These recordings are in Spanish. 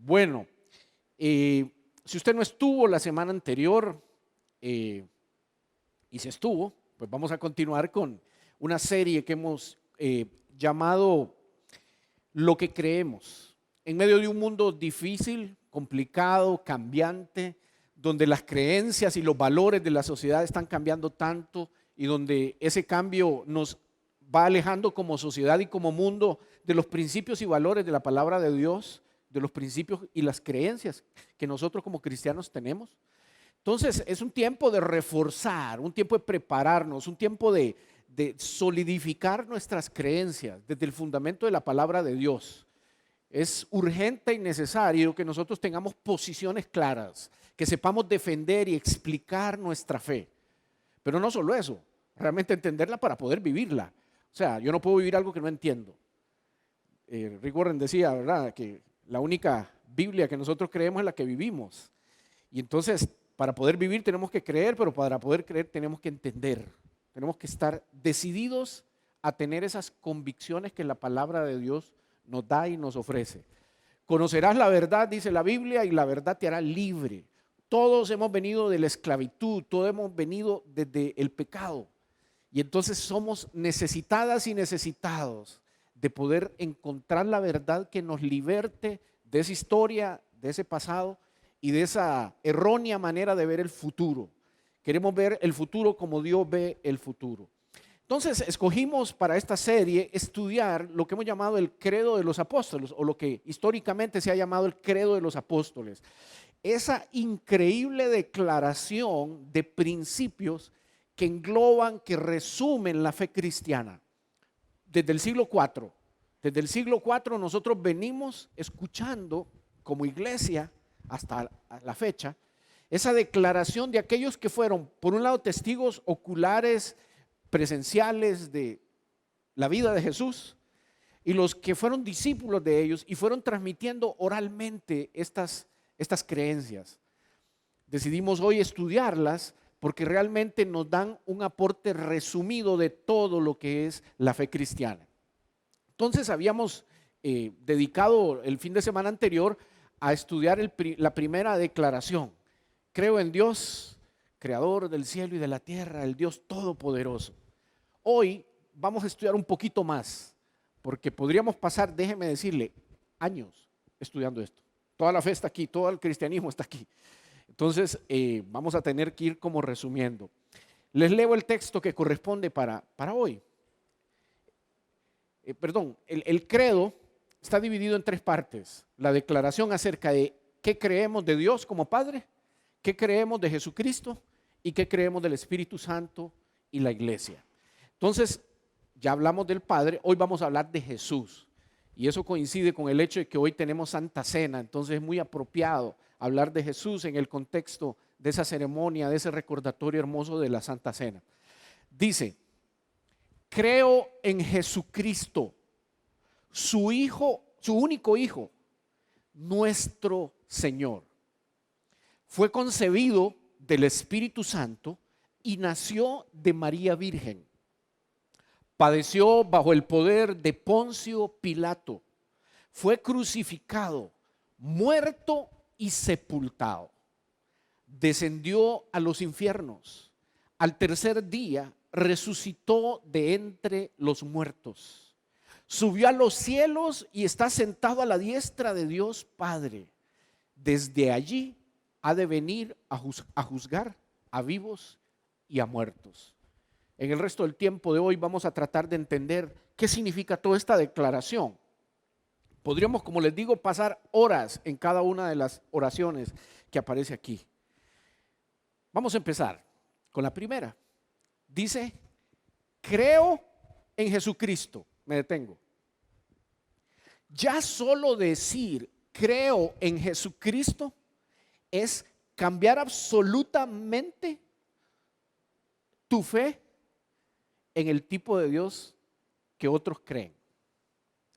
Bueno, si usted no estuvo la semana anterior y si estuvo, pues vamos a continuar con una serie que hemos llamado Lo que creemos. En medio de un mundo difícil, complicado, cambiante, donde las creencias y los valores de la sociedad están cambiando tanto y donde ese cambio nos va alejando como sociedad y como mundo de los principios y valores de la palabra de Dios, de los principios y las creencias que nosotros como cristianos tenemos. Entonces es un tiempo de reforzar, un tiempo de prepararnos, un tiempo de solidificar nuestras creencias desde el fundamento de la palabra de Dios. Es urgente y necesario que nosotros tengamos posiciones claras, que sepamos defender y explicar nuestra fe. Pero no solo eso, realmente entenderla para poder vivirla. O sea, yo no puedo vivir algo que no entiendo. Rick Warren decía, ¿verdad?, que la única Biblia que nosotros creemos es la que vivimos. Y entonces, para poder vivir tenemos que creer, pero para poder creer tenemos que entender. Tenemos que estar decididos a tener esas convicciones que la palabra de Dios nos da y nos ofrece. Conocerás la verdad, dice la Biblia, y la verdad te hará libre. Todos hemos venido de la esclavitud, todos hemos venido desde el pecado. Y entonces somos necesitadas y necesitados de poder encontrar la verdad que nos liberte de esa historia, de ese pasado y de esa errónea manera de ver el futuro. Queremos ver el futuro como Dios ve el futuro. Entonces escogimos para esta serie estudiar lo que hemos llamado el credo de los apóstoles, o lo que históricamente se ha llamado el credo de los apóstoles. Esa increíble declaración de principios que engloban, que resumen la fe cristiana. Desde el siglo IV. Desde el siglo IV nosotros venimos escuchando como iglesia hasta la fecha esa declaración de aquellos que fueron, por un lado, testigos oculares, presenciales de la vida de Jesús, y los que fueron discípulos de ellos y fueron transmitiendo oralmente estas creencias. Decidimos hoy estudiarlas porque realmente nos dan un aporte resumido de todo lo que es la fe cristiana. Entonces habíamos dedicado el fin de semana anterior a estudiar la primera declaración. Creo en Dios, creador del cielo y de la tierra, el Dios todopoderoso. Hoy vamos a estudiar un poquito más, porque podríamos pasar, déjeme decirle, años estudiando esto. Toda la fe está aquí, todo el cristianismo está aquí. Entonces vamos a tener que ir como resumiendo. Les leo el texto que corresponde para hoy. El credo está dividido en tres partes. La declaración acerca de qué creemos de Dios como Padre, qué creemos de Jesucristo y qué creemos del Espíritu Santo y la iglesia. Entonces, ya hablamos del Padre, hoy vamos a hablar de Jesús. Y eso coincide con el hecho de que hoy tenemos Santa Cena, entonces es muy apropiado hablar de Jesús en el contexto de esa ceremonia, de ese recordatorio hermoso de la Santa Cena. Dice, creo en Jesucristo, su Hijo, su único Hijo, nuestro Señor. Fue concebido del Espíritu Santo y nació de María Virgen. Padeció bajo el poder de Poncio Pilato. Fue crucificado, muerto y sepultado. Descendió a los infiernos. Al tercer día resucitó de entre los muertos. Subió a los cielos y está sentado a la diestra de Dios Padre. Desde allí ha de venir a juzgar a vivos y a muertos. En el resto del tiempo de hoy vamos a tratar de entender qué significa toda esta declaración. Podríamos, como les digo, pasar horas en cada una de las oraciones que aparece aquí. Vamos a empezar con la primera. Dice, creo en Jesucristo. Me detengo. Ya solo decir creo en Jesucristo es cambiar absolutamente tu fe en el tipo de Dios que otros creen.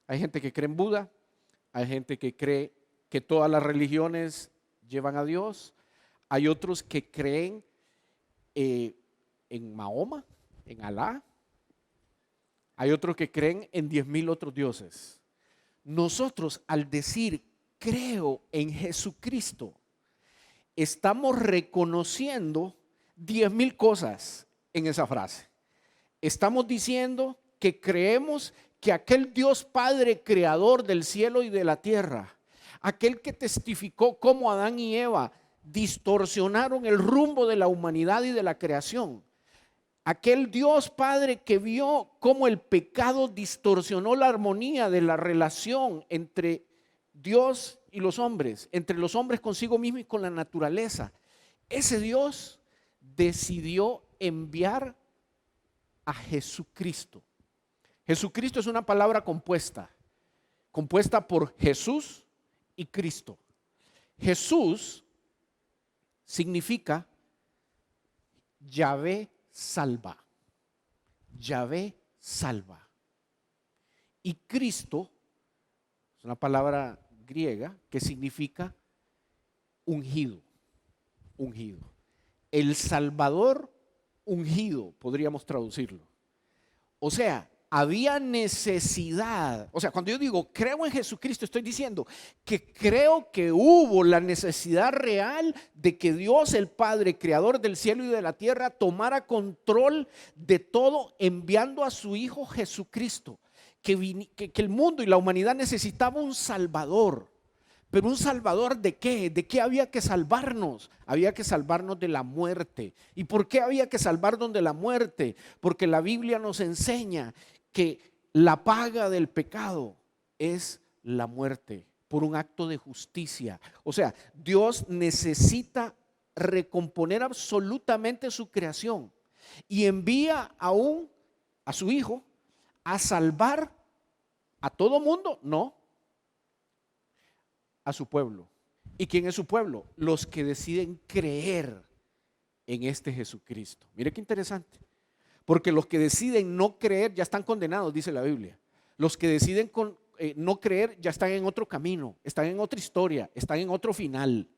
Hay gente que cree en Buda, hay gente que cree que todas las religiones llevan a Dios, hay otros que creen en Mahoma, en Alá, hay otros que creen en 10,000 otros dioses. Nosotros, al decir creo en Jesucristo, estamos reconociendo 10,000 cosas en esa frase. Estamos diciendo que creemos que aquel Dios Padre creador del cielo y de la tierra, aquel que testificó cómo Adán y Eva distorsionaron el rumbo de la humanidad y de la creación, aquel Dios Padre que vio cómo el pecado distorsionó la armonía de la relación entre Dios y los hombres, entre los hombres consigo mismo y con la naturaleza. Ese Dios decidió enviar a Jesucristo. Jesucristo es una palabra compuesta por Jesús y Cristo. Jesús significa Yahvé salva. Yahvé salva. Y Cristo es una palabra griega que significa ungido. Ungido. El Salvador ungido, podríamos traducirlo. O sea, había necesidad. O sea, cuando yo digo creo en Jesucristo, estoy diciendo que creo que hubo la necesidad real de que Dios, el Padre, creador del cielo y de la tierra, tomara control de todo, enviando a su Hijo Jesucristo. Que el mundo y la humanidad necesitaba un Salvador. Pero un Salvador ¿de qué? ¿De qué había que salvarnos? Había que salvarnos de la muerte. ¿Y por qué había que salvarnos de la muerte? Porque la Biblia nos enseña que la paga del pecado es la muerte por un acto de justicia. O sea, Dios necesita recomponer absolutamente su creación y envía aún a su Hijo a salvar a todo mundo, no, a su pueblo. ¿Y quién es su pueblo? Los que deciden creer en este Jesucristo. Mire qué interesante. Porque los que deciden no creer ya están condenados, dice la Biblia. Los que deciden no creer ya están en otro camino, están en otra historia, están en otro final.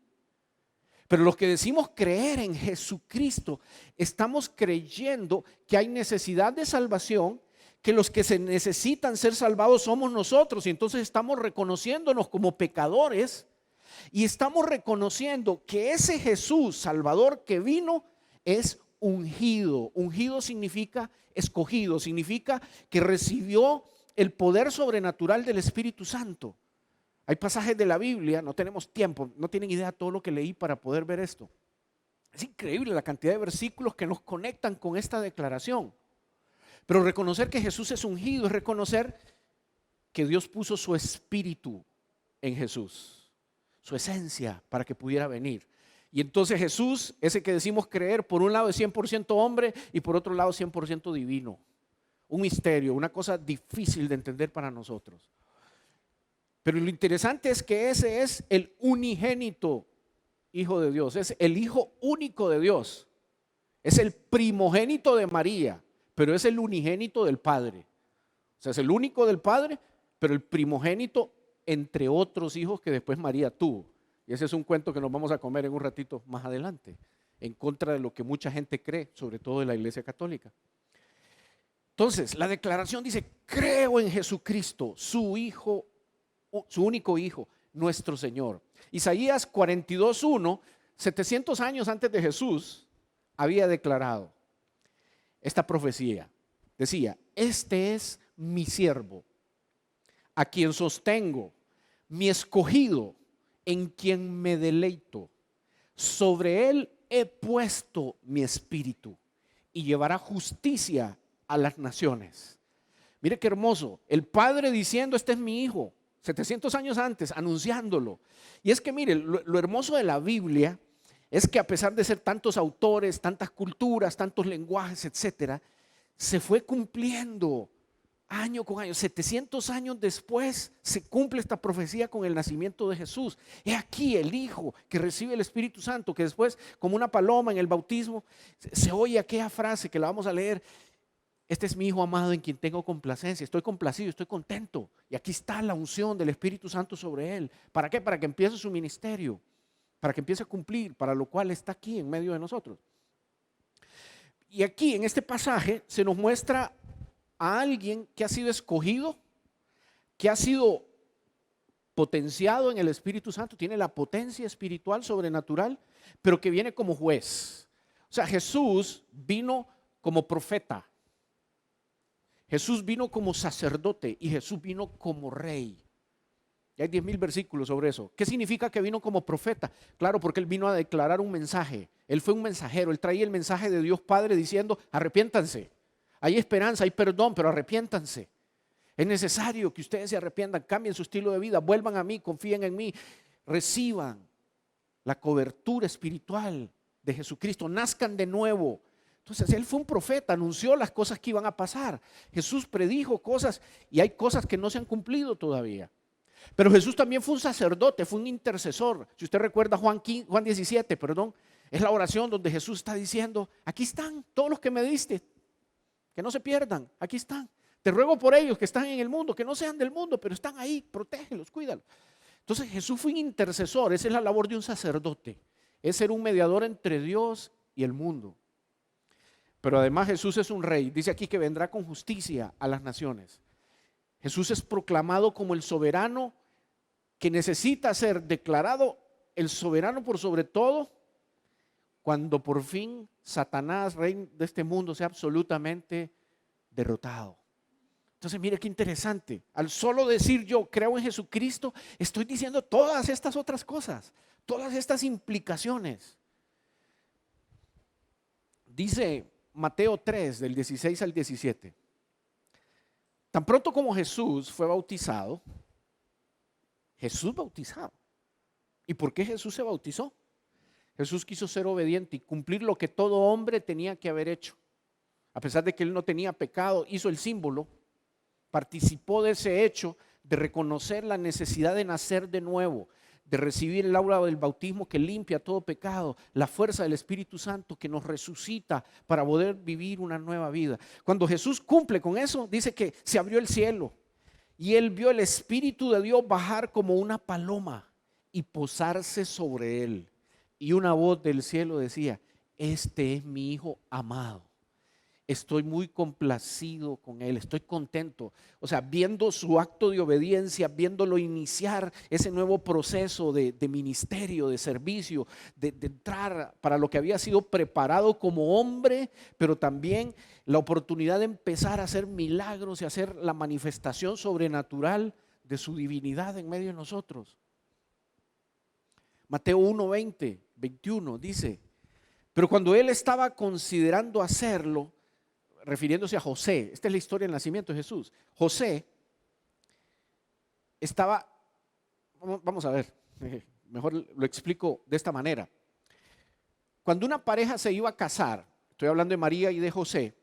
Pero los que decimos creer en Jesucristo, estamos creyendo que hay necesidad de salvación, que los que se necesitan ser salvados somos nosotros, y entonces estamos reconociéndonos como pecadores y estamos reconociendo que ese Jesús Salvador que vino es ungido. Ungido significa escogido, significa que recibió el poder sobrenatural del Espíritu Santo. Hay pasajes de la Biblia, no tenemos tiempo, no tienen idea de todo lo que leí para poder ver esto. Es increíble la cantidad de versículos que nos conectan con esta declaración. Pero reconocer que Jesús es ungido es reconocer que Dios puso su espíritu en Jesús, su esencia para que pudiera venir. Y entonces Jesús, ese que decimos creer, por un lado es 100% hombre y por otro lado 100% divino. Un misterio, una cosa difícil de entender para nosotros. Pero lo interesante es que ese es el unigénito Hijo de Dios, es el Hijo único de Dios, es el primogénito de María. Pero es el unigénito del Padre. O sea, es el único del Padre, pero el primogénito entre otros hijos que después María tuvo. Y ese es un cuento que nos vamos a comer en un ratito más adelante, en contra de lo que mucha gente cree, sobre todo de la Iglesia Católica. Entonces, la declaración dice, creo en Jesucristo, su Hijo, su único Hijo, nuestro Señor. Isaías 42:1, 700 años antes de Jesús, había declarado esta profecía. Decía, este es mi siervo, a quien sostengo, mi escogido, en quien me deleito. Sobre él he puesto mi espíritu y llevará justicia a las naciones. Mire qué hermoso, el Padre diciendo, este es mi Hijo, 700 años antes, anunciándolo. Y es que mire, lo hermoso de la Biblia es que a pesar de ser tantos autores, tantas culturas, tantos lenguajes, etcétera, se fue cumpliendo año con año. 700 años después se cumple esta profecía con el nacimiento de Jesús. He aquí el Hijo que recibe el Espíritu Santo, que después, como una paloma en el bautismo, se oye aquella frase que la vamos a leer. Este es mi Hijo amado en quien tengo complacencia. Estoy complacido, estoy contento. Y aquí está la unción del Espíritu Santo sobre él. ¿Para qué? Para que empiece su ministerio, para que empiece a cumplir, para lo cual está aquí en medio de nosotros. Y aquí en este pasaje se nos muestra a alguien que ha sido escogido, que ha sido potenciado en el Espíritu Santo, tiene la potencia espiritual sobrenatural, pero que viene como juez. O sea, Jesús vino como profeta, Jesús vino como sacerdote y Jesús vino como rey. Y hay 10,000 versículos sobre eso. ¿Qué significa que vino como profeta? Claro, porque él vino a declarar un mensaje. Él fue un mensajero, él traía el mensaje de Dios Padre diciendo: arrepiéntanse, hay esperanza, hay perdón, pero arrepiéntanse. Es necesario que ustedes se arrepientan, cambien su estilo de vida, vuelvan a mí, confíen en mí, reciban la cobertura espiritual de Jesucristo, nazcan de nuevo. Entonces él fue un profeta, anunció las cosas que iban a pasar. Jesús predijo cosas y hay cosas que no se han cumplido todavía. Pero Jesús también fue un sacerdote, fue un intercesor. Si usted recuerda Juan 17, es la oración donde Jesús está diciendo: aquí están todos los que me diste, que no se pierdan, aquí están. Te ruego por ellos que están en el mundo, que no sean del mundo, pero están ahí, protégelos, cuídalos. Entonces Jesús fue un intercesor, esa es la labor de un sacerdote, es ser un mediador entre Dios y el mundo. Pero además Jesús es un rey, dice aquí que vendrá con justicia a las naciones. Jesús es proclamado como el soberano que necesita ser declarado el soberano por sobre todo cuando por fin Satanás, rey de este mundo, sea absolutamente derrotado. Entonces mire qué interesante, al solo decir yo creo en Jesucristo, estoy diciendo todas estas otras cosas, todas estas implicaciones. Dice Mateo 3 del 16 al 17. Tan pronto como Jesús fue bautizado, Jesús bautizado. ¿Y por qué Jesús se bautizó? Jesús quiso ser obediente y cumplir lo que todo hombre tenía que haber hecho. A pesar de que él no tenía pecado, hizo el símbolo, participó de ese hecho de reconocer la necesidad de nacer de nuevo, de recibir el aura del bautismo que limpia todo pecado, la fuerza del Espíritu Santo que nos resucita para poder vivir una nueva vida. Cuando Jesús cumple con eso, dice que se abrió el cielo y él vio el Espíritu de Dios bajar como una paloma y posarse sobre él. Y una voz del cielo decía: este es mi Hijo amado. Estoy muy complacido con él, estoy contento. O sea, viendo su acto de obediencia, viéndolo iniciar ese nuevo proceso de ministerio, de servicio, de entrar para lo que había sido preparado como hombre, pero también la oportunidad de empezar a hacer milagros y hacer la manifestación sobrenatural de su divinidad en medio de nosotros. Mateo 1:20, 21 dice: pero cuando él estaba considerando hacerlo, refiriéndose a José, esta es la historia del nacimiento de Jesús. José estaba, vamos a ver, mejor lo explico de esta manera. Cuando una pareja se iba a casar, estoy hablando de María y de José,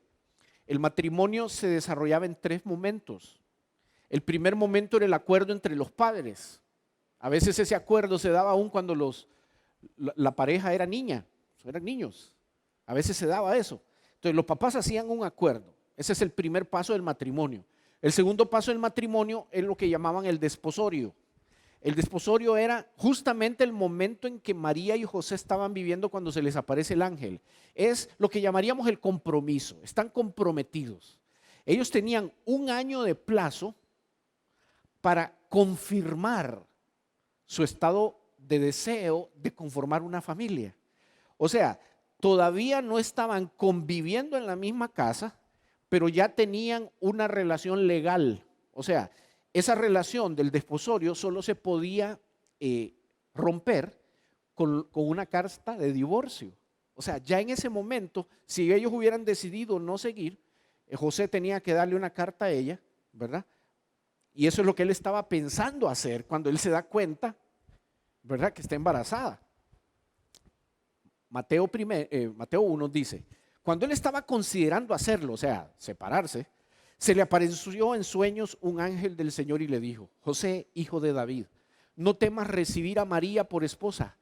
el matrimonio se desarrollaba en 3 momentos. El primer momento era el acuerdo entre los padres. A veces ese acuerdo se daba aún cuando la pareja era niña, eran niños. A veces se daba eso. Entonces los papás hacían un acuerdo. Ese es el primer paso del matrimonio. El segundo paso del matrimonio es lo que llamaban el desposorio. El desposorio era justamente el momento en que María y José estaban viviendo cuando se les aparece el ángel. Es lo que llamaríamos el compromiso. Están comprometidos. Ellos tenían 1 año de plazo para confirmar su estado de deseo de conformar una familia. O sea, todavía no estaban conviviendo en la misma casa, pero ya tenían una relación legal. O sea, esa relación del desposorio solo se podía romper con una carta de divorcio. O sea, ya en ese momento, si ellos hubieran decidido no seguir, José tenía que darle una carta a ella, ¿verdad? Y eso es lo que él estaba pensando hacer cuando él se da cuenta, ¿verdad?, que está embarazada. Mateo 1 dice: cuando él estaba considerando hacerlo, o sea, separarse, se le apareció en sueños un ángel del Señor y le dijo: José, hijo de David, no temas recibir a María por esposa,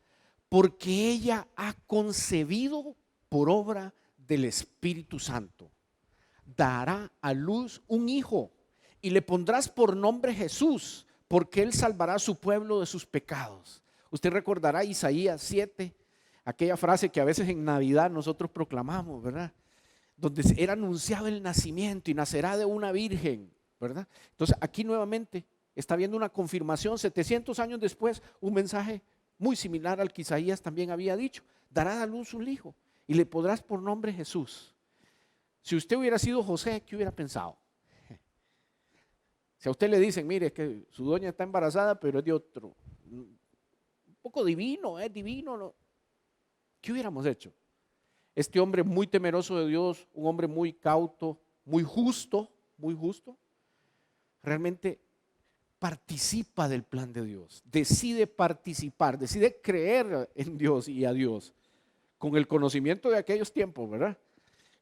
porque ella ha concebido por obra del Espíritu Santo. Dará a luz un hijo y le pondrás por nombre Jesús, porque él salvará a su pueblo de sus pecados. Usted recordará Isaías 7, aquella frase que a veces en Navidad nosotros proclamamos, ¿verdad? Donde era anunciado el nacimiento y nacerá de una virgen, ¿verdad? Entonces aquí nuevamente está viendo una confirmación 700 años después, un mensaje muy similar al que Isaías también había dicho. Dará a luz un hijo y le pondrás por nombre Jesús. Si usted hubiera sido José, ¿qué hubiera pensado? Si a usted le dicen, mire, es que su doña está embarazada, pero es de otro, un poco divino, es divino, ¿no? ¿Qué hubiéramos hecho? Este hombre muy temeroso de Dios, un hombre muy cauto, muy justo, realmente participa del plan de Dios, decide participar, decide creer en Dios y a Dios, con el conocimiento de aquellos tiempos, ¿verdad?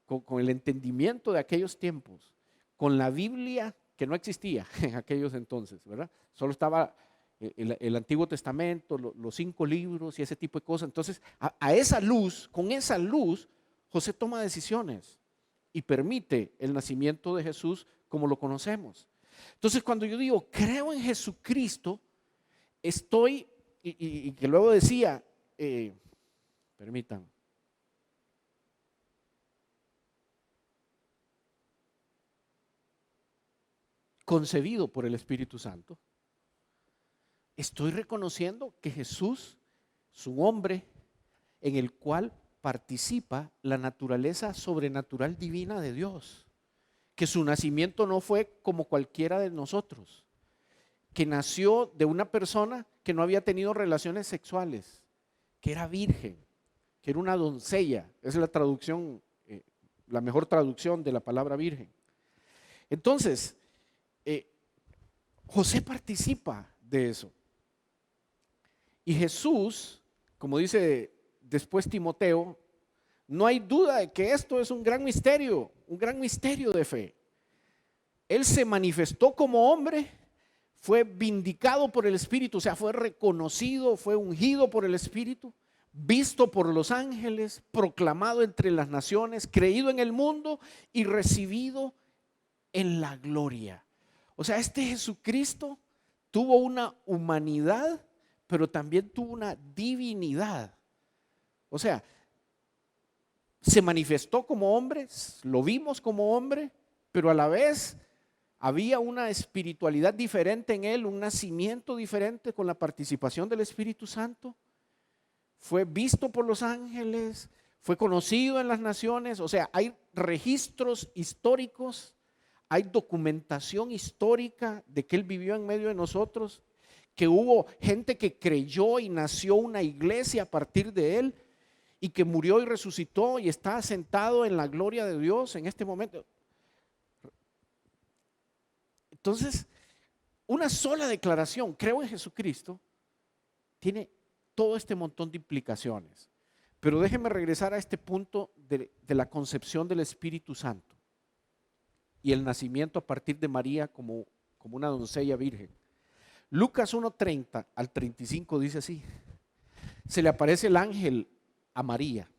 Con el entendimiento de aquellos tiempos, con la Biblia que no existía en aquellos entonces, ¿verdad? Solo estaba el Antiguo Testamento, los 5 libros y ese tipo de cosas. Entonces, a esa luz, con esa luz, José toma decisiones y permite el nacimiento de Jesús como lo conocemos. Entonces, cuando yo digo, creo en Jesucristo, estoy, y que luego decía, permítanme, concebido por el Espíritu Santo, estoy reconociendo que Jesús, su hombre, en el cual participa la naturaleza sobrenatural divina de Dios, que su nacimiento no fue como cualquiera de nosotros, que nació de una persona que no había tenido relaciones sexuales, que era virgen, que era una doncella. Esa es la traducción, la mejor traducción de la palabra virgen. Entonces, José participa de eso. Y Jesús, como dice después Timoteo, no hay duda de que esto es un gran misterio de fe. Él se manifestó como hombre, fue vindicado por el Espíritu, o sea, fue reconocido, fue ungido por el Espíritu, visto por los ángeles, proclamado entre las naciones, creído en el mundo y recibido en la gloria. O sea, este Jesucristo tuvo una humanidad, pero también tuvo una divinidad. O sea, se manifestó como hombre, lo vimos como hombre, pero a la vez había una espiritualidad diferente en él, un nacimiento diferente con la participación del Espíritu Santo. Fue visto por los ángeles, fue conocido en las naciones. O sea, hay registros históricos, hay documentación histórica de que él vivió en medio de nosotros, que hubo gente que creyó y nació una iglesia a partir de él, y que murió y resucitó y está sentado en la gloria de Dios en este momento. Entonces, una sola declaración, creo en Jesucristo, tiene todo este montón de implicaciones. Pero déjenme regresar a este punto de la concepción del Espíritu Santo y el nacimiento a partir de María como una doncella virgen. Lucas 1:30 al 35 dice así: se le aparece el ángel a María.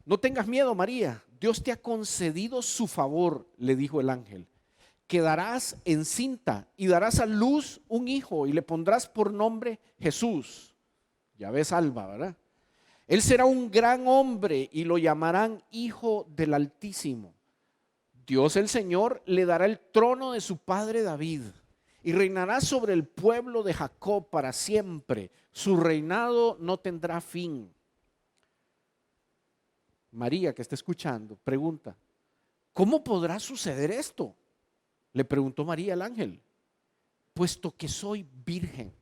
No tengas miedo, María, Dios te ha concedido su favor, le dijo el ángel. Quedarás encinta y darás a luz un hijo y le pondrás por nombre Jesús. Ya ves, Alba, ¿verdad? Él será un gran hombre y lo llamarán Hijo del Altísimo. Dios el Señor le dará el trono de su padre David y reinará sobre el pueblo de Jacob para siempre. Su reinado no tendrá fin. María, que está escuchando, pregunta: ¿cómo podrá suceder esto? Le preguntó María al ángel. Puesto que soy virgen,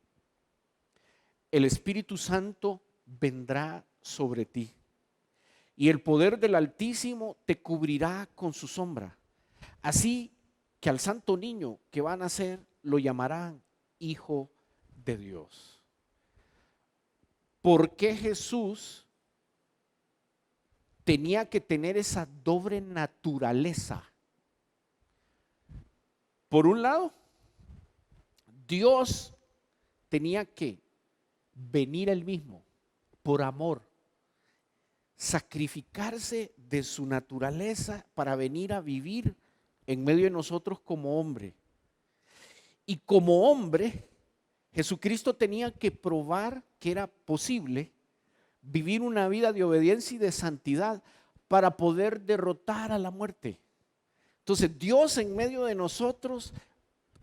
el Espíritu Santo vendrá sobre ti y el poder del Altísimo te cubrirá con su sombra. Así que al santo niño que va a nacer lo llamarán Hijo de Dios. ¿Por qué Jesús tenía que tener esa doble naturaleza? Por un lado, Dios tenía que venir él mismo por amor, sacrificarse de su naturaleza para venir a vivir en medio de nosotros como hombre. Y como hombre, Jesucristo tenía que probar que era posible vivir una vida de obediencia y de santidad para poder derrotar a la muerte. Entonces, Dios en medio de nosotros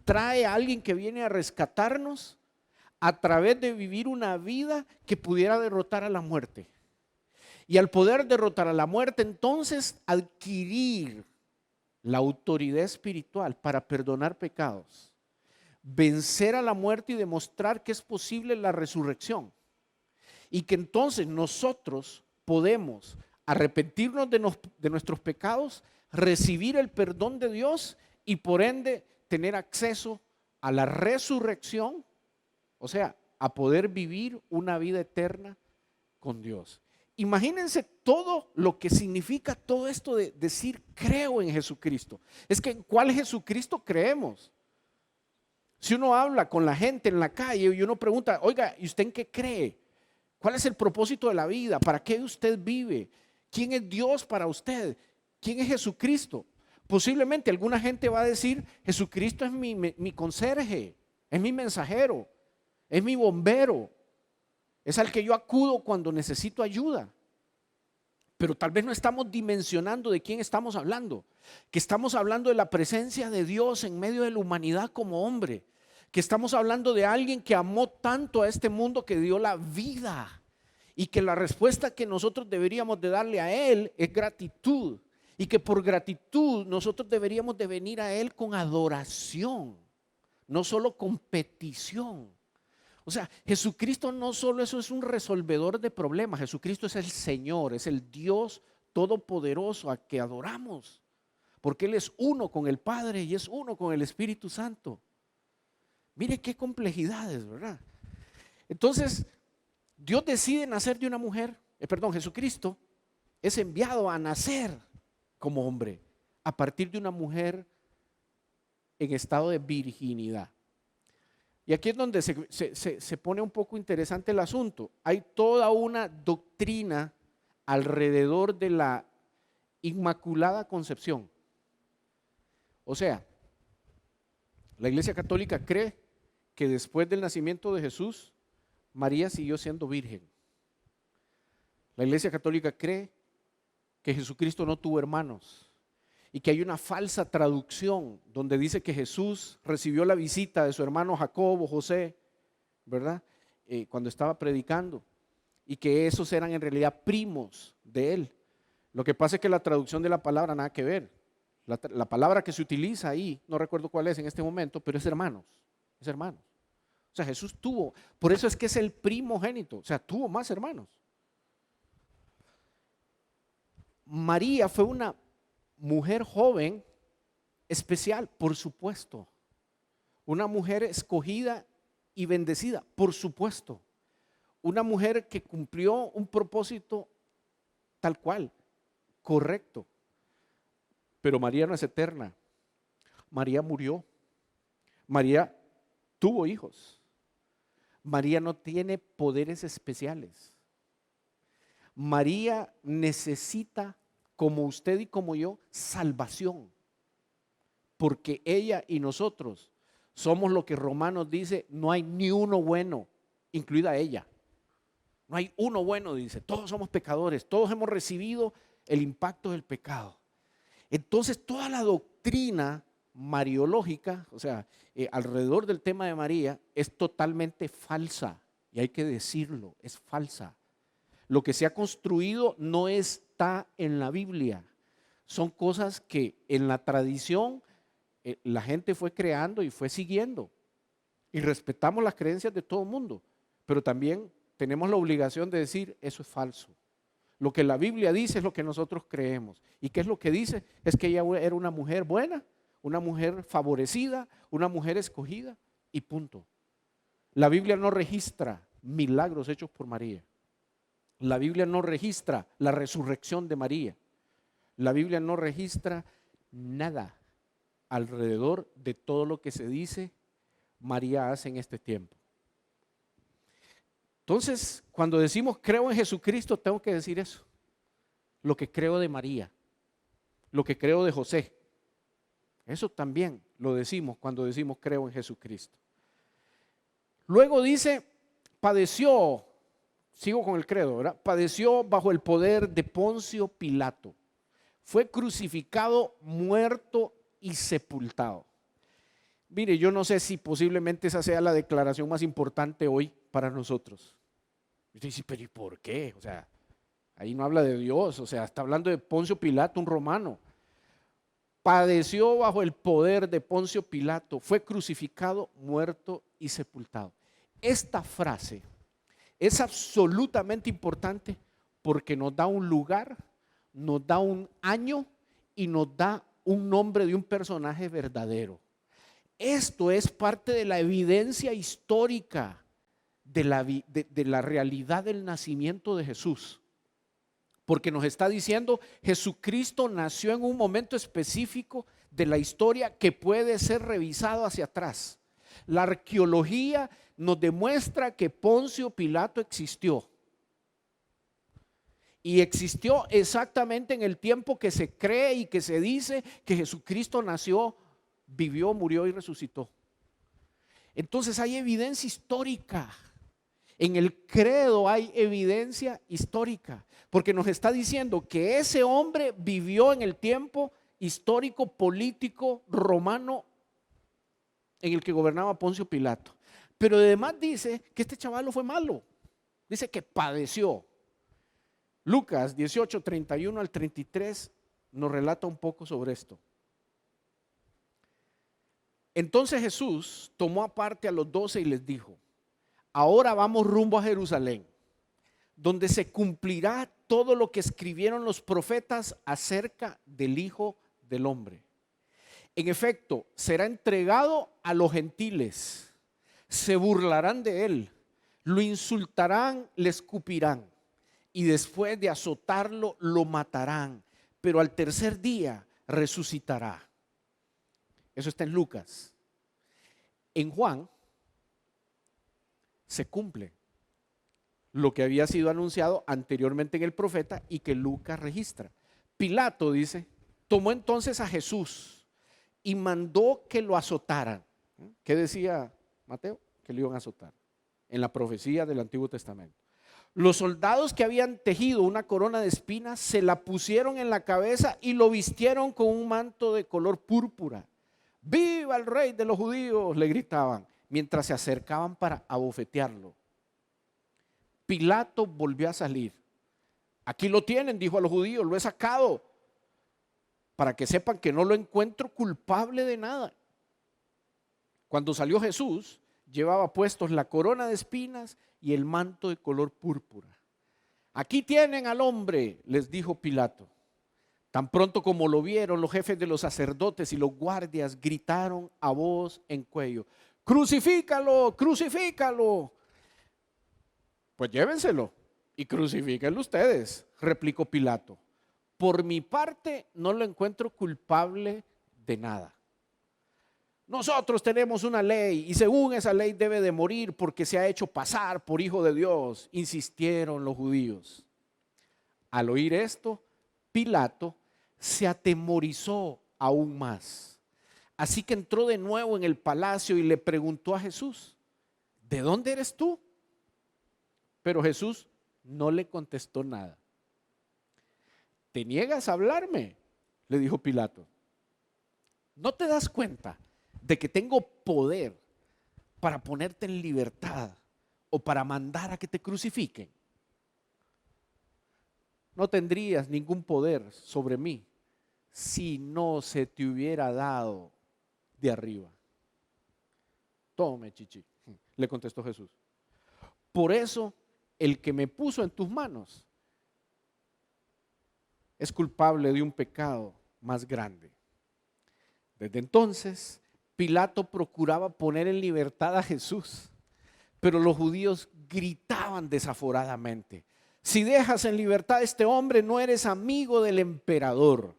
trae a alguien que viene a rescatarnos a través de vivir una vida que pudiera derrotar a la muerte. Y al poder derrotar a la muerte, entonces adquirir la autoridad espiritual para perdonar pecados, vencer a la muerte y demostrar que es posible la resurrección. Y que entonces nosotros podemos arrepentirnos de nuestros pecados, recibir el perdón de Dios y por ende tener acceso a la resurrección, o sea, a poder vivir una vida eterna con Dios. Imagínense todo lo que significa todo esto de decir creo en Jesucristo. Es que ¿en cuál Jesucristo creemos? Si uno habla con la gente en la calle y uno pregunta, oiga, ¿y usted en qué cree? ¿Cuál es el propósito de la vida? ¿Para qué usted vive? ¿Quién es Dios para usted? ¿Quién es Jesucristo? Posiblemente alguna gente va a decir, Jesucristo es mi conserje, es mi mensajero, es mi bombero, es al que yo acudo cuando necesito ayuda. Pero tal vez no estamos dimensionando de quién estamos hablando, que estamos hablando de la presencia de Dios en medio de la humanidad como hombre, que estamos hablando de alguien que amó tanto a este mundo que dio la vida y que la respuesta que nosotros deberíamos de darle a Él es gratitud y que por gratitud nosotros deberíamos de venir a Él con adoración, no solo con petición. O sea, Jesucristo no solo eso es un resolvedor de problemas, Jesucristo es el Señor, es el Dios todopoderoso a que adoramos, porque Él es uno con el Padre y es uno con el Espíritu Santo. Mire qué complejidades, ¿verdad? Entonces, Dios decide nacer de una mujer, Jesucristo es enviado a nacer como hombre a partir de una mujer en estado de virginidad. Y aquí es donde se pone un poco interesante el asunto. Hay toda una doctrina alrededor de la Inmaculada Concepción. O sea, la Iglesia Católica cree que después del nacimiento de Jesús, María siguió siendo virgen. La Iglesia Católica cree que Jesucristo no tuvo hermanos y que hay una falsa traducción donde dice que Jesús recibió la visita de su hermano Jacobo, José, ¿verdad? Cuando estaba predicando, y que esos eran en realidad primos de él. Lo que pasa es que la traducción de la palabra nada que ver. La palabra que se utiliza ahí, no recuerdo cuál es en este momento, pero es hermanos, es hermanos. O sea, Jesús tuvo, por eso es que es el primogénito, o sea, tuvo más hermanos. María fue una mujer joven especial, por supuesto. Una mujer escogida y bendecida, por supuesto. Una mujer que cumplió un propósito tal cual, correcto. Pero María no es eterna. María murió. María tuvo hijos. María no tiene poderes especiales. María necesita, como usted y como yo, salvación. Porque ella y nosotros somos lo que Romanos dice, no hay ni uno bueno, incluida ella. No hay uno bueno, dice, todos somos pecadores, todos hemos recibido el impacto del pecado. Entonces toda la doctrina mariológica, o sea, alrededor del tema de María, es totalmente falsa. Y hay que decirlo, es falsa. Lo que se ha construido no está en la Biblia. Son cosas que en la tradición la gente fue creando y fue siguiendo. Y respetamos las creencias de todo el mundo, pero también tenemos la obligación de decir, eso es falso. Lo que la Biblia dice es lo que nosotros creemos. ¿Y qué es lo que dice? Es que ella era una mujer buena, una mujer favorecida, una mujer escogida y punto. La Biblia no registra milagros hechos por María. La Biblia no registra la resurrección de María. La Biblia no registra nada alrededor de todo lo que se dice María hace en este tiempo. Entonces, cuando decimos creo en Jesucristo, tengo que decir eso. Lo que creo de María, lo que creo de José. Eso también lo decimos cuando decimos creo en Jesucristo. Luego dice, padeció, sigo con el credo, ¿verdad? Padeció bajo el poder de Poncio Pilato. Fue crucificado, muerto y sepultado. Mire, yo no sé si posiblemente esa sea la declaración más importante hoy para nosotros. Y usted dice, pero ¿y por qué? O sea, ahí no habla de Dios, o sea, está hablando de Poncio Pilato, un romano. Padeció bajo el poder de Poncio Pilato, fue crucificado, muerto y sepultado. Esta frase es absolutamente importante porque nos da un lugar, nos da un año y nos da un nombre de un personaje verdadero. Esto es parte de la evidencia histórica de la realidad del nacimiento de Jesús. Porque nos está diciendo, Jesucristo nació en un momento específico de la historia que puede ser revisado hacia atrás. La arqueología nos demuestra que Poncio Pilato existió. Y existió exactamente en el tiempo que se cree y que se dice que Jesucristo nació, vivió, murió y resucitó. Entonces hay evidencia histórica. En el credo hay evidencia histórica, porque nos está diciendo que ese hombre vivió en el tiempo histórico, político, romano, en el que gobernaba Poncio Pilato. Pero además dice que este chavalo fue malo. Dice que padeció. Lucas 18, 31 al 33 nos relata un poco sobre esto. Entonces Jesús tomó aparte a los 12 y les dijo: ahora vamos rumbo a Jerusalén, donde se cumplirá todo lo que escribieron los profetas acerca del Hijo del Hombre. En efecto, será entregado a los gentiles, se burlarán de él, lo insultarán, le escupirán y después de azotarlo lo matarán, pero al tercer día resucitará. Eso está en Lucas. En Juan se cumple lo que había sido anunciado anteriormente en el profeta y que Lucas registra. Pilato, dice, tomó entonces a Jesús y mandó que lo azotaran. ¿Qué decía Mateo? Que lo iban a azotar en la profecía del Antiguo Testamento. Los soldados que habían tejido una corona de espinas se la pusieron en la cabeza y lo vistieron con un manto de color púrpura. ¡Viva el rey de los judíos!, le gritaban mientras se acercaban para abofetearlo. Pilato volvió a salir. Aquí lo tienen, dijo a los judíos, lo he sacado para que sepan que no lo encuentro culpable de nada. Cuando salió Jesús, llevaba puestos la corona de espinas y el manto de color púrpura. Aquí tienen al hombre, les dijo Pilato. Tan pronto como lo vieron, los jefes de los sacerdotes y los guardias gritaron a voz en cuello: ¡crucifícalo, crucifícalo! Pues llévenselo y crucifíquenlo ustedes, replicó Pilato. Por mi parte no lo encuentro culpable de nada. Nosotros tenemos una ley y según esa ley debe de morir porque se ha hecho pasar por hijo de Dios, insistieron los judíos. Al oír esto, Pilato se atemorizó aún más. Así que entró de nuevo en el palacio y le preguntó a Jesús: ¿de dónde eres tú? Pero Jesús no le contestó nada. ¿Te niegas a hablarme?, le dijo Pilato. ¿No te das cuenta de que tengo poder para ponerte en libertad o para mandar a que te crucifiquen? No tendrías ningún poder sobre mí si no se te hubiera dado de arriba. Tome, chichi, le contestó Jesús. Por eso el que me puso en tus manos es culpable de un pecado más grande. Desde entonces, Pilato procuraba poner en libertad a Jesús, pero los judíos gritaban desaforadamente: si dejas en libertad a este hombre, no eres amigo del emperador.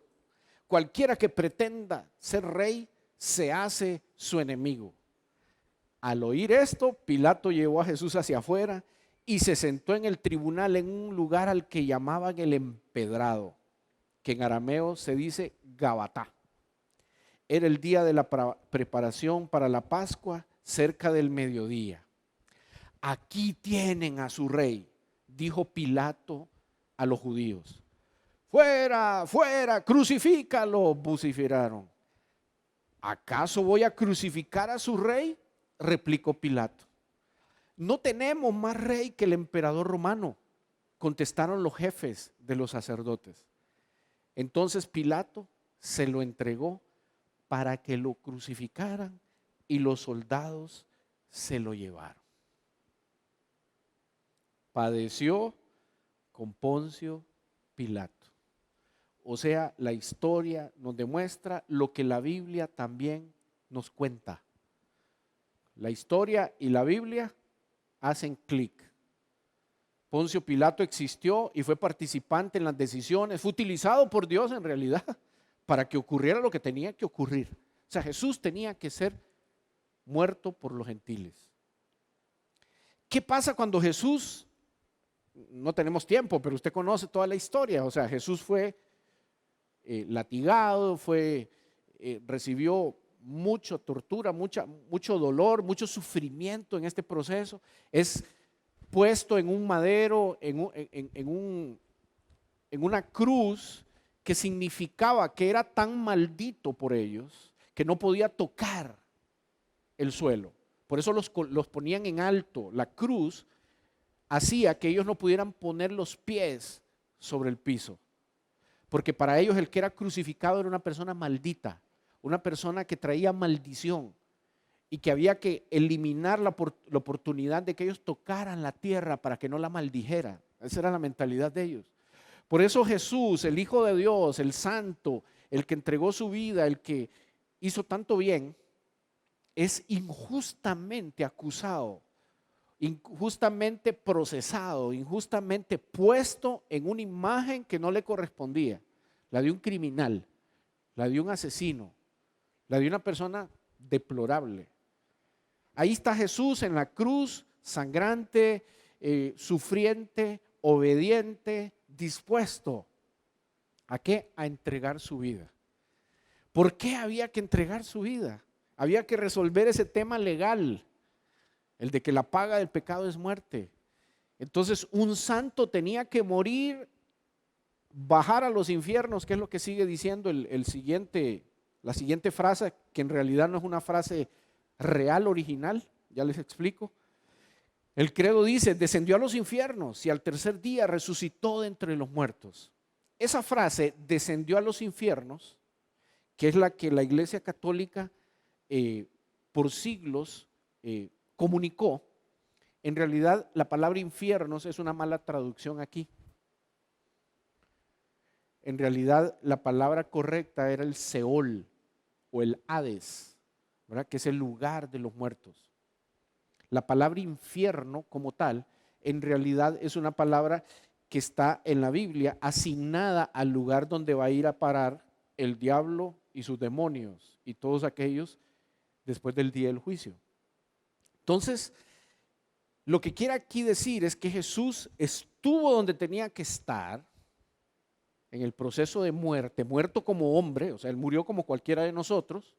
Cualquiera que pretenda ser rey se hace su enemigo. Al oír esto, Pilato llevó a Jesús hacia afuera y se sentó en el tribunal en un lugar al que llamaban el empedrado, que en arameo se dice Gabatá. Era el día de la preparación para la Pascua, cerca del mediodía. Aquí tienen a su rey, dijo Pilato a los judíos. Fuera, fuera, crucifícalo, vociferaron. ¿acaso voy a crucificar a su rey? Replicó Pilato. No tenemos más rey que el emperador romano, contestaron los jefes de los sacerdotes. Entonces Pilato se lo entregó para que lo crucificaran y los soldados se lo llevaron. Padeció con Poncio Pilato. O sea, la historia nos demuestra lo que la Biblia también nos cuenta. La historia y la Biblia hacen clic. Poncio Pilato existió y fue participante en las decisiones, fue utilizado por Dios en realidad para que ocurriera lo que tenía que ocurrir. O sea, Jesús tenía que ser muerto por los gentiles. ¿Qué pasa cuando Jesús, no tenemos tiempo, pero usted conoce toda la historia, o sea, Jesús fue latigado, recibió mucha tortura, mucho dolor, mucho sufrimiento en este proceso, es puesto en un madero, en una cruz que significaba que era tan maldito por ellos que no podía tocar el suelo. Por eso los ponían en alto. La cruz hacía que ellos no pudieran poner los pies sobre el piso, porque para ellos el que era crucificado era una persona maldita, una persona que traía maldición y que había que eliminar la oportunidad de que ellos tocaran la tierra para que no la maldijera. Esa era la mentalidad de ellos. Por eso Jesús, el Hijo de Dios, el Santo, el que entregó su vida, el que hizo tanto bien, es injustamente acusado, injustamente procesado, injustamente puesto en una imagen que no le correspondía, la de un criminal, la de un asesino, la de una persona deplorable. Ahí está Jesús en la cruz, sangrante, sufriente, obediente, dispuesto. ¿A qué? A entregar su vida. ¿Por qué había que entregar su vida? Había que resolver ese tema legal, el de que la paga del pecado es muerte. Entonces un santo tenía que morir, bajar a los infiernos, que es lo que sigue diciendo la siguiente frase, que en realidad no es una frase real original, ya les explico. El credo dice: descendió a los infiernos y al tercer día resucitó de entre los muertos. Esa frase, descendió a los infiernos, que es la que la Iglesia Católica por siglos comunicó, en realidad la palabra infiernos es una mala traducción aquí. En realidad la palabra correcta era el Seol o el Hades, ¿verdad? Que es el lugar de los muertos. La palabra infierno como tal, en realidad es una palabra que está en la Biblia asignada al lugar donde va a ir a parar el diablo y sus demonios y todos aquellos después del día del juicio. Entonces, lo que quiere aquí decir es que Jesús estuvo donde tenía que estar en el proceso de muerte, muerto como hombre, o sea, él murió como cualquiera de nosotros,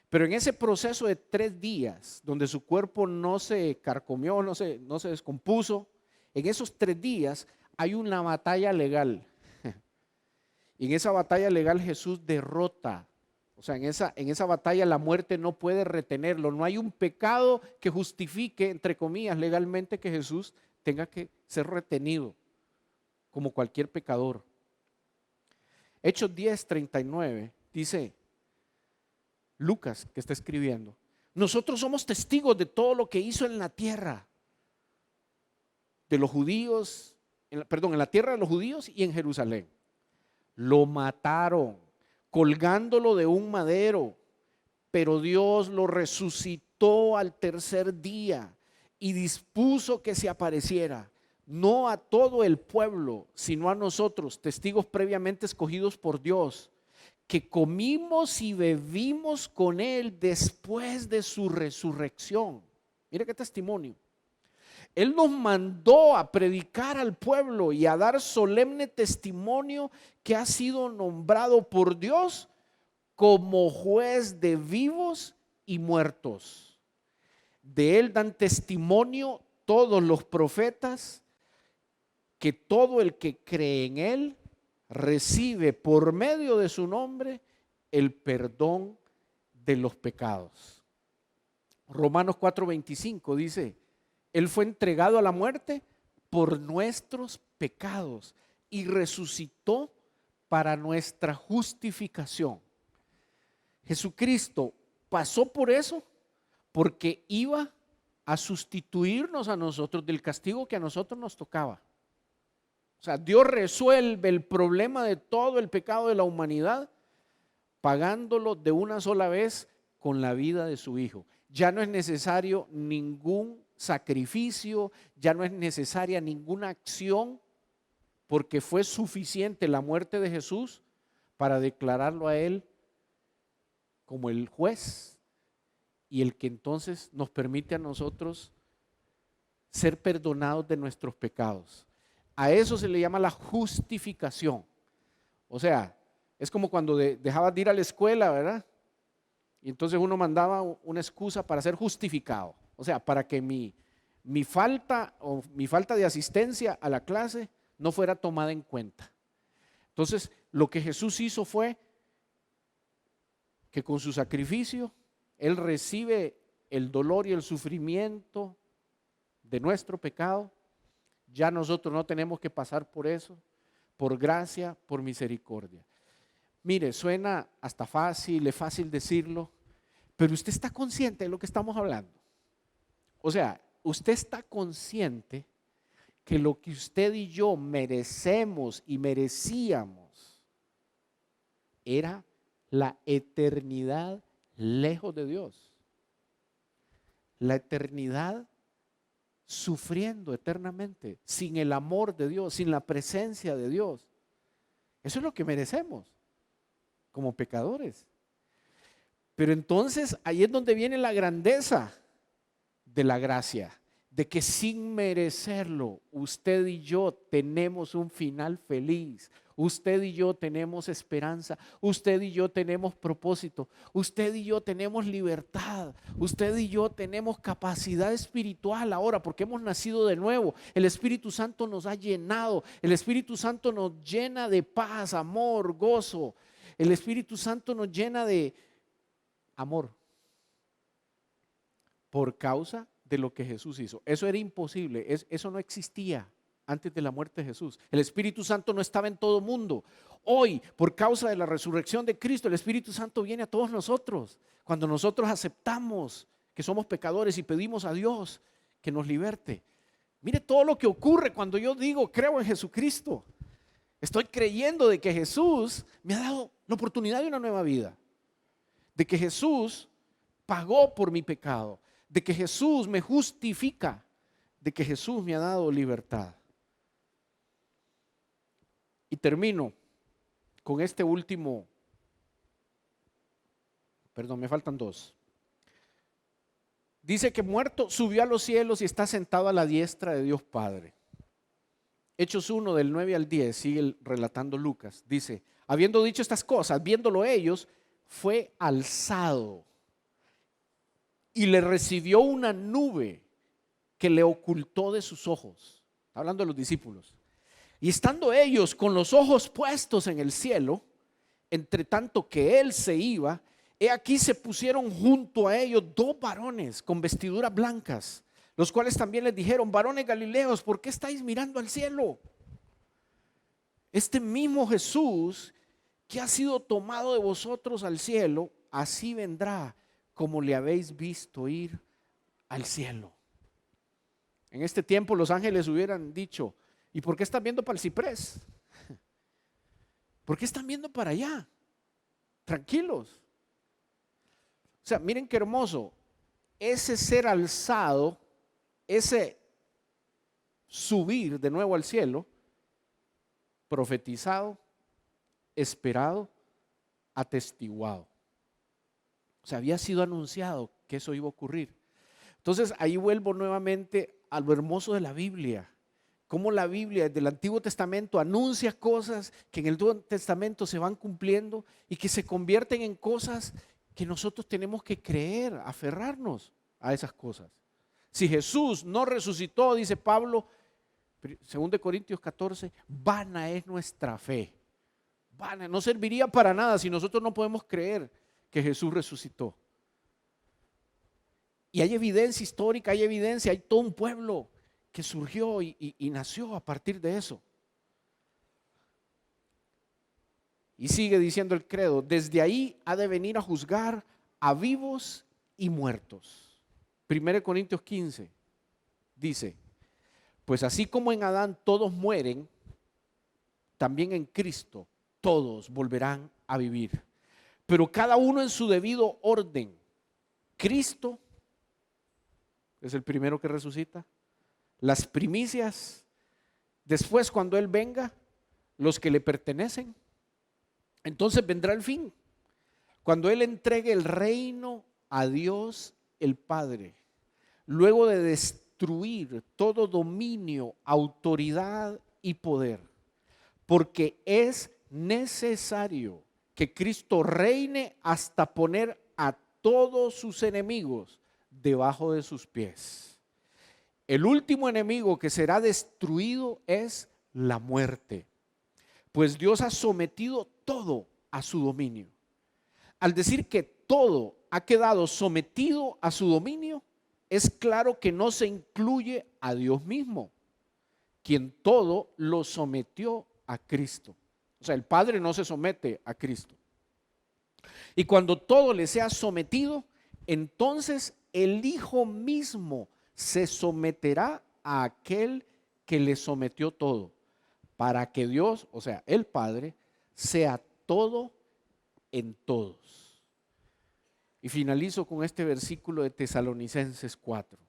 pero en ese proceso de 3 días, donde su cuerpo no se carcomió, no se descompuso, en esos 3 días hay una batalla legal. Y en esa batalla legal Jesús derrota. O sea, en esa batalla la muerte no puede retenerlo. No hay un pecado que justifique, entre comillas, legalmente que Jesús tenga que ser retenido como cualquier pecador. Hechos 10:39 dice Lucas, que está escribiendo: nosotros somos testigos de todo lo que hizo en la tierra de los judíos, en la tierra de los judíos y en Jerusalén. Lo mataron colgándolo de un madero, pero Dios lo resucitó al tercer día y dispuso que se apareciera, no a todo el pueblo, sino a nosotros, testigos previamente escogidos por Dios, que comimos y bebimos con Él después de su resurrección. Mira qué testimonio. Él nos mandó a predicar al pueblo y a dar solemne testimonio que ha sido nombrado por Dios como juez de vivos y muertos. De Él dan testimonio todos los profetas que todo el que cree en Él recibe por medio de su nombre el perdón de los pecados. Romanos 4:25 dice, Él fue entregado a la muerte por nuestros pecados y resucitó para nuestra justificación. Jesucristo pasó por eso porque iba a sustituirnos a nosotros del castigo que a nosotros nos tocaba. O sea, Dios resuelve el problema de todo el pecado de la humanidad pagándolo de una sola vez con la vida de su Hijo. Ya no es necesario ningún sacrificio, ya no es necesaria ninguna acción, porque fue suficiente la muerte de Jesús para declararlo a Él como el juez y el que entonces nos permite a nosotros ser perdonados de nuestros pecados. A eso se le llama la justificación. O sea, es como cuando dejabas de ir a la escuela, ¿verdad? Y entonces uno mandaba una excusa para ser justificado. O sea, para que mi falta de asistencia a la clase no fuera tomada en cuenta. Entonces, lo que Jesús hizo fue que con su sacrificio, Él recibe el dolor y el sufrimiento de nuestro pecado. Ya nosotros no tenemos que pasar por eso, por gracia, por misericordia. Mire, suena hasta fácil, es fácil decirlo, pero usted está consciente de lo que estamos hablando. O sea, usted está consciente que lo que usted y yo merecemos y merecíamos era la eternidad lejos de Dios. La eternidad sufriendo eternamente, sin el amor de Dios, sin la presencia de Dios. Eso es lo que merecemos como pecadores. Pero entonces ahí es donde viene la grandeza de la gracia, de que sin merecerlo, usted y yo tenemos un final feliz. Usted y yo tenemos esperanza, usted y yo tenemos propósito, usted y yo tenemos libertad, usted y yo tenemos capacidad espiritual ahora porque hemos nacido de nuevo. El Espíritu Santo nos ha llenado, el Espíritu Santo nos llena de paz, amor, gozo. El Espíritu Santo nos llena de amor por causa de lo que Jesús hizo. Eso era imposible, eso no existía antes de la muerte de Jesús. El Espíritu Santo no estaba en todo mundo. Hoy, por causa de la resurrección de Cristo, el Espíritu Santo viene a todos nosotros. Cuando nosotros aceptamos que somos pecadores y pedimos a Dios que nos liberte. Mire todo lo que ocurre cuando yo digo, creo en Jesucristo. Estoy creyendo de que Jesús me ha dado la oportunidad de una nueva vida. De que Jesús pagó por mi pecado. De que Jesús me justifica. De que Jesús me ha dado libertad. Y termino con este último, me faltan dos. Dice que muerto subió a los cielos y está sentado a la diestra de Dios Padre. Hechos 1 del 9 al 10, sigue relatando Lucas. Dice, habiendo dicho estas cosas, viéndolo ellos, fue alzado y le recibió una nube que le ocultó de sus ojos. Está hablando de los discípulos. Y estando ellos con los ojos puestos en el cielo, entre tanto que él se iba, he aquí se pusieron junto a ellos dos varones con vestiduras blancas, los cuales también les dijeron, varones galileos, ¿por qué estáis mirando al cielo? Este mismo Jesús que ha sido tomado de vosotros al cielo, así vendrá como le habéis visto ir al cielo. En este tiempo los ángeles hubieran dicho, ¿y por qué están viendo para el ciprés? ¿Por qué están viendo para allá? Tranquilos. O sea, miren qué hermoso. Ese ser alzado, ese subir de nuevo al cielo, profetizado, esperado, atestiguado. O sea, había sido anunciado que eso iba a ocurrir. Entonces ahí vuelvo nuevamente a lo hermoso de la Biblia. Cómo la Biblia desde el Antiguo Testamento anuncia cosas que en el Nuevo Testamento se van cumpliendo y que se convierten en cosas que nosotros tenemos que creer, aferrarnos a esas cosas. Si Jesús no resucitó, dice Pablo, 2 Corintios 14, vana es nuestra fe. Vana, no serviría para nada si nosotros no podemos creer que Jesús resucitó. Y hay evidencia histórica, hay evidencia, hay todo un pueblo que surgió y nació a partir de eso. Y sigue diciendo el credo, desde ahí ha de venir a juzgar a vivos y muertos. 1 Corintios 15 dice, pues así como en Adán todos mueren, también en Cristo todos volverán a vivir. Pero cada uno en su debido orden. Cristo es el primero que resucita. Las primicias, después cuando Él venga, los que le pertenecen. Entonces vendrá el fin, cuando Él entregue el reino a Dios el Padre, luego de destruir todo dominio, autoridad y poder, porque es necesario que Cristo reine hasta poner a todos sus enemigos debajo de sus pies. El último enemigo que será destruido es la muerte, pues Dios ha sometido todo a su dominio. Al decir que todo ha quedado sometido a su dominio, es claro que no se incluye a Dios mismo, quien todo lo sometió a Cristo. O sea, el Padre no se somete a Cristo. Y cuando todo le sea sometido, entonces el Hijo mismo se someterá a aquel que le sometió todo, para que Dios, o sea, el Padre, sea todo en todos. Y finalizo con este versículo de Tesalonicenses 4.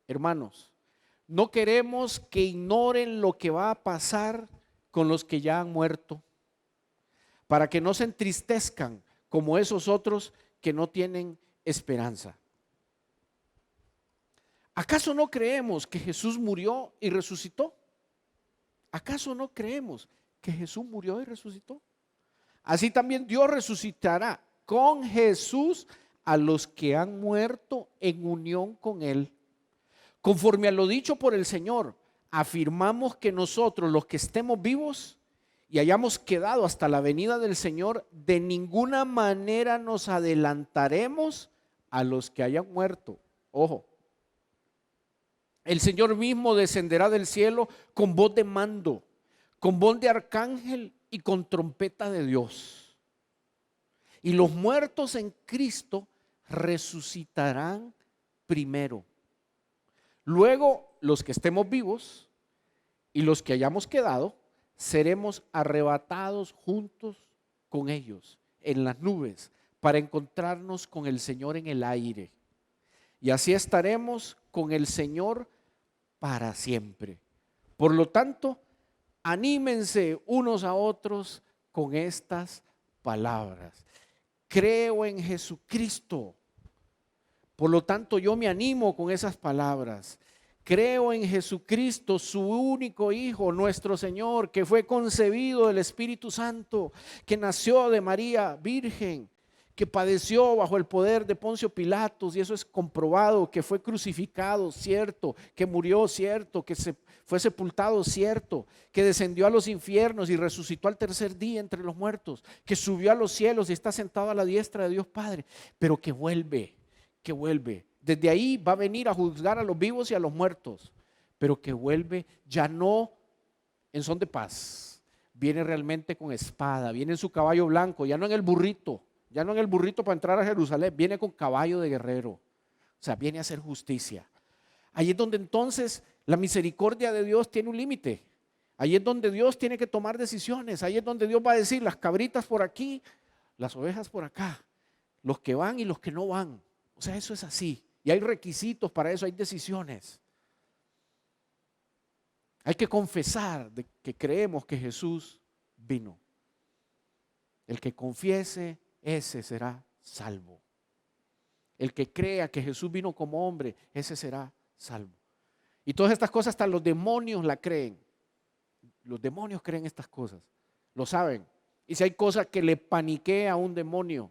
Hermanos, no queremos que ignoren lo que va a pasar con los que ya han muerto, para que no se entristezcan como esos otros que no tienen esperanza. ¿Acaso no creemos que Jesús murió y resucitó? ¿Acaso no creemos que Jesús murió y resucitó? Así también Dios resucitará con Jesús a los que han muerto en unión con Él. Conforme a lo dicho por el Señor, afirmamos que nosotros, los que estemos vivos y hayamos quedado hasta la venida del Señor, de ninguna manera nos adelantaremos a los que hayan muerto. Ojo, el Señor mismo descenderá del cielo con voz de mando, con voz de arcángel y con trompeta de Dios. Y los muertos en Cristo resucitarán primero. Luego, los que estemos vivos y los que hayamos quedado, seremos arrebatados juntos con ellos en las nubes para encontrarnos con el Señor en el aire. Y así estaremos con el Señor para siempre. Por lo tanto, anímense unos a otros con estas palabras. Creo en Jesucristo. Por lo tanto, yo me animo con esas palabras. Creo en Jesucristo, su único Hijo, nuestro Señor, que fue concebido del Espíritu Santo, que nació de María Virgen, que padeció bajo el poder de Poncio Pilatos, y eso es comprobado, que fue crucificado, cierto, que murió, cierto, que fue sepultado, cierto, que descendió a los infiernos y resucitó al tercer día entre los muertos, que subió a los cielos y está sentado a la diestra de Dios Padre, pero que vuelve. Desde ahí va a venir a juzgar a los vivos y a los muertos, pero que vuelve ya no en son de paz, viene realmente con espada, viene en su caballo blanco, ya no en el burrito para entrar a Jerusalén, viene con caballo de guerrero, o sea, viene a hacer justicia. Ahí es donde entonces la misericordia de Dios tiene un límite, ahí es donde Dios tiene que tomar decisiones, ahí es donde Dios va a decir las cabritas por aquí, las ovejas por acá, los que van y los que no van. O sea, eso es así. Y hay requisitos para eso, hay decisiones. Hay que confesar de que creemos que Jesús vino. El que confiese, ese será salvo. El que crea que Jesús vino como hombre, ese será salvo. Y todas estas cosas hasta los demonios la creen. Los demonios creen estas cosas, lo saben. Y si hay cosas que le paniquea a un demonio,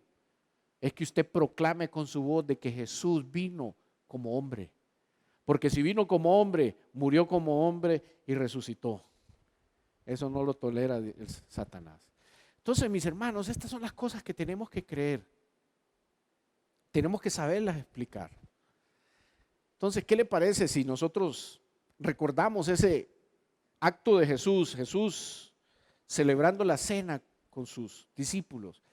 es que usted proclame con su voz de que Jesús vino como hombre. Porque si vino como hombre, murió como hombre y resucitó. Eso no lo tolera el Satanás. Entonces, mis hermanos, estas son las cosas que tenemos que creer. tenemos que saberlas explicar. Entonces, ¿qué le parece si nosotros recordamos ese acto de Jesús, Jesús celebrando la cena con sus discípulos?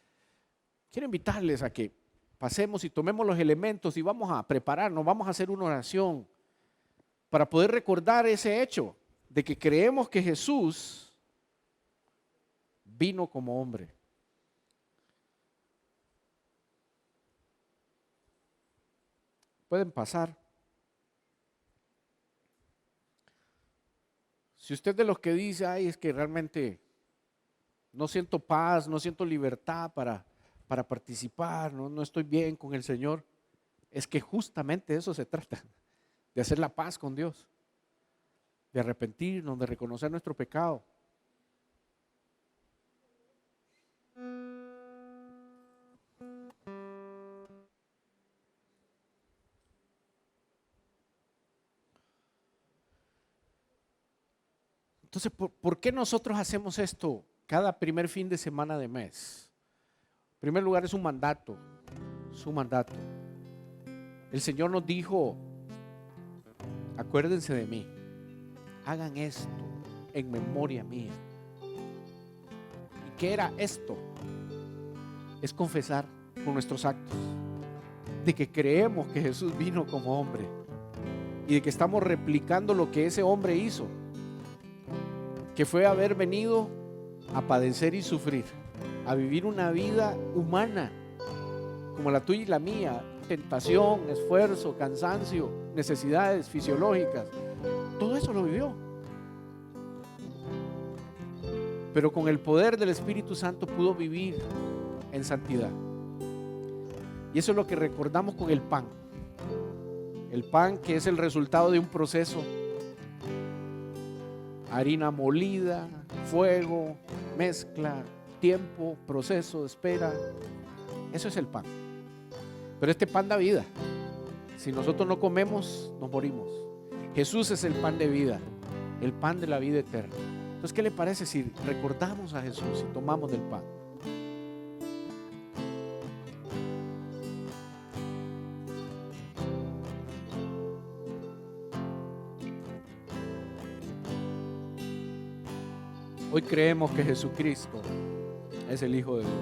Quiero invitarles a que pasemos y tomemos los elementos y vamos a prepararnos, vamos a hacer una oración para poder recordar ese hecho de que creemos que Jesús vino como hombre. Pueden pasar. Si usted es de los que dice, ay, es que realmente no siento paz, no siento libertad para participar, no estoy bien con el Señor, es que justamente de eso se trata, de hacer la paz con Dios, de arrepentirnos, de reconocer nuestro pecado. Entonces, ¿por qué nosotros hacemos esto cada primer fin de semana de mes? En primer lugar, es un mandato, su mandato. El Señor nos dijo, acuérdense de mí, hagan esto en memoria mía. ¿Y qué era esto? Es confesar con nuestros actos de que creemos que Jesús vino como hombre y de que estamos replicando lo que ese hombre hizo, que fue haber venido a padecer y sufrir, a vivir una vida humana como la tuya y la mía, tentación, esfuerzo, cansancio, necesidades fisiológicas, todo eso lo vivió. Pero con el poder del Espíritu Santo pudo vivir en santidad. Y eso es lo que recordamos con el pan. El pan que es el resultado de un proceso. Harina molida, fuego, mezcla, tiempo, proceso, espera. Eso es el pan. Pero este pan da vida. Si nosotros no comemos, nos morimos. Jesús es el pan de vida, el pan de la vida eterna. Entonces, ¿qué le parece si recordamos a Jesús y tomamos del pan? Hoy creemos que Jesucristo es el Hijo de Dios,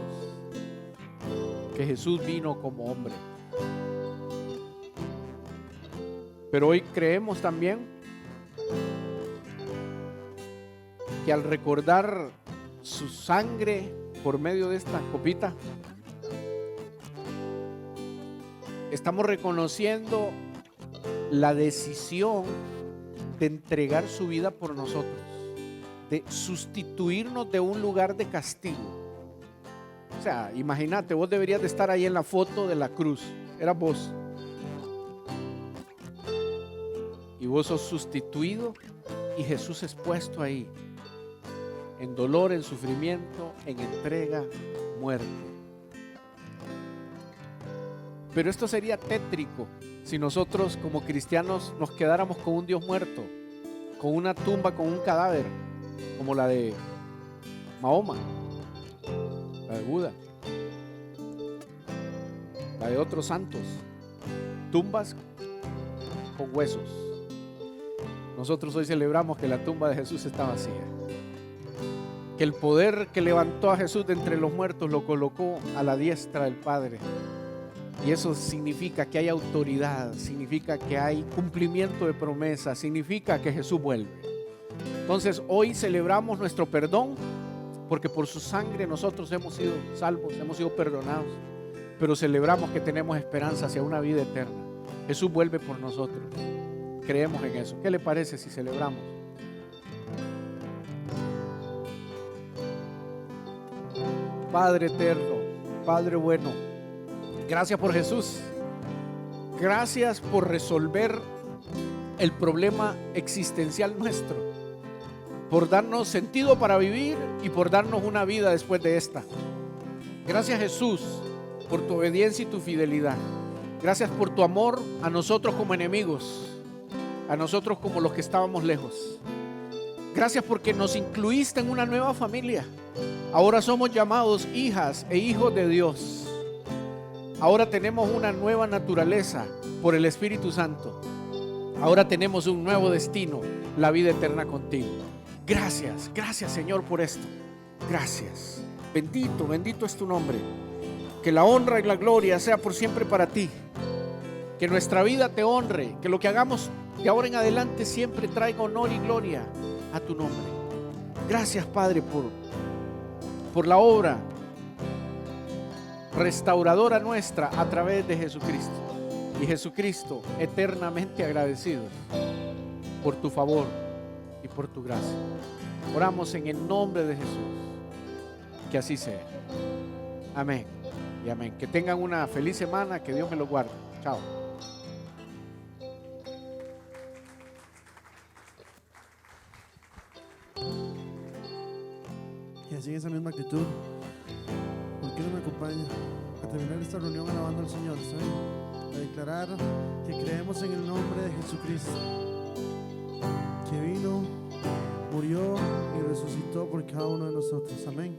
que Jesús vino como hombre. Pero hoy creemos también que al recordar su sangre por medio de esta copita, estamos reconociendo la decisión de entregar su vida por nosotros, de sustituirnos de un lugar de castigo. O sea, imagínate, vos deberías de estar ahí en la foto de la cruz, eras vos. Y vos sos sustituido y Jesús es puesto ahí, en dolor, en sufrimiento, en entrega, muerte. Pero esto sería tétrico si nosotros como cristianos nos quedáramos con un Dios muerto, con una tumba, con un cadáver, como la de Mahoma, la de Buda, la de otros santos, tumbas con huesos. Nosotros hoy celebramos que la tumba de Jesús está vacía, que el poder que levantó a Jesús de entre los muertos lo colocó a la diestra del Padre. Y eso significa que hay autoridad, significa que hay cumplimiento de promesas, significa que Jesús vuelve. Entonces hoy celebramos nuestro perdón, porque por su sangre nosotros hemos sido salvos, hemos sido perdonados, pero celebramos que tenemos esperanza hacia una vida eterna. Jesús vuelve por nosotros. Creemos en eso. ¿Qué le parece si celebramos? Padre eterno, Padre bueno, gracias por Jesús. Gracias por resolver el problema existencial nuestro, por darnos sentido para vivir y por darnos una vida después de esta. Gracias, Jesús, por tu obediencia y tu fidelidad. Gracias por tu amor a nosotros como enemigos, a nosotros como los que estábamos lejos. Gracias porque nos incluiste en una nueva familia. Ahora somos llamados hijas e hijos de Dios. Ahora tenemos una nueva naturaleza por el Espíritu Santo. Ahora tenemos un nuevo destino, la vida eterna contigo. Gracias, gracias Señor por esto. Gracias. Bendito, bendito es tu nombre. Que la honra y la gloria sea por siempre para ti. Que nuestra vida te honre. Que lo que hagamos de ahora en adelante siempre traiga honor y gloria a tu nombre. Gracias, Padre, por la obra restauradora nuestra a través de Jesucristo. Y Jesucristo, eternamente agradecidos por tu favor y por tu gracia. Oramos en el nombre de Jesús. Que así sea. Amén y amén. Que tengan una feliz semana. Que Dios me lo guarde. Chao. Y así en esa misma actitud, ¿por qué no me acompaña a terminar esta reunión alabando al Señor? ¿Saben? A declarar que creemos en el nombre de Jesucristo, que vino, murió y resucitó por cada uno de nosotros. Amén.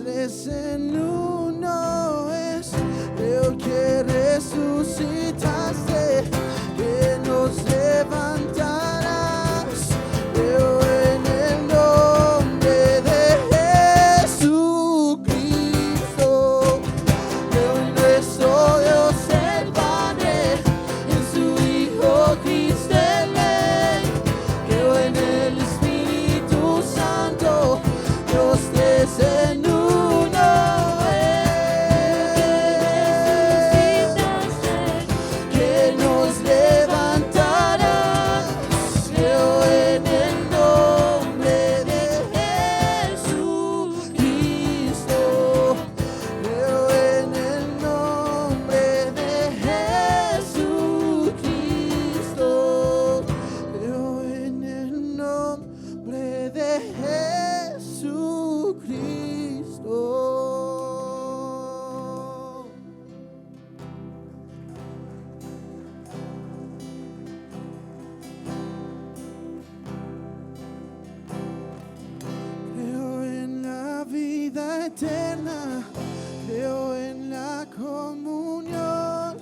tres en uno es. Creo que resucitaste, que nos levantarás. Creo en el nombre de Jesucristo. Creo en nuestro Dios el Padre, en su Hijo Cristo el Rey. Creo en el Espíritu Santo, Dios tres en uno. Eterna, creo en la comunión,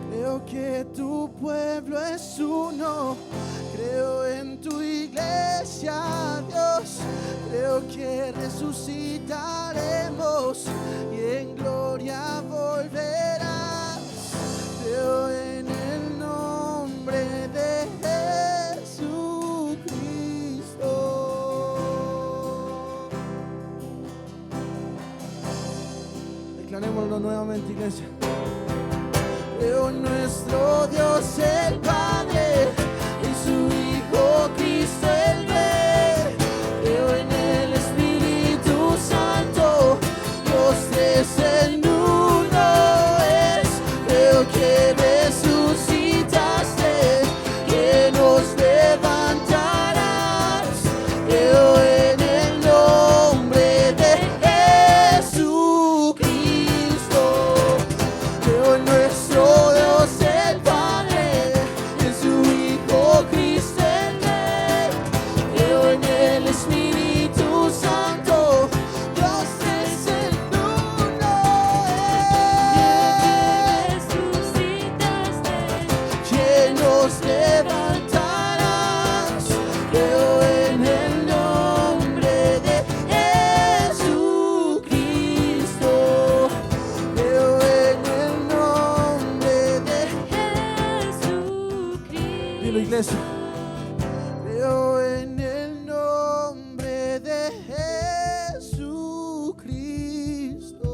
creo que tu pueblo es uno, creo en tu iglesia, Dios, creo que resucitaremos y en gloria volverás. Creo en el nombre de declarémoslo nuevamente, iglesia. Creo en nuestro Dios el Padre, en su Hijo Cristo el Rey. Creo en el Espíritu Santo, los tres en uno es. Creo que resucitaste, que nos levantarás. Creo en el nombre de nuestro Dios el Padre, en su Hijo Cristo el Rey. Creo en el Espíritu Santo, Dios tres en uno es. Que nos levantarás. Creo en el nombre de Jesucristo. Creo en el nombre de Jesucristo. Dilo, iglesia. Creo en el nombre de Jesucristo.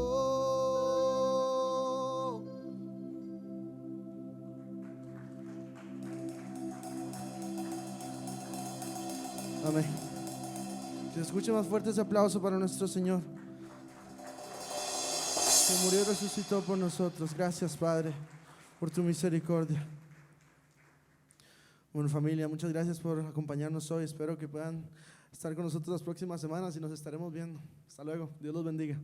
Amén. Se escuche más fuerte ese aplauso para nuestro Señor, que murió y resucitó por nosotros. Gracias, Padre, por tu misericordia. Bueno, familia, muchas gracias por acompañarnos hoy. Espero que puedan estar con nosotros las próximas semanas y nos estaremos viendo. Hasta luego. Dios los bendiga.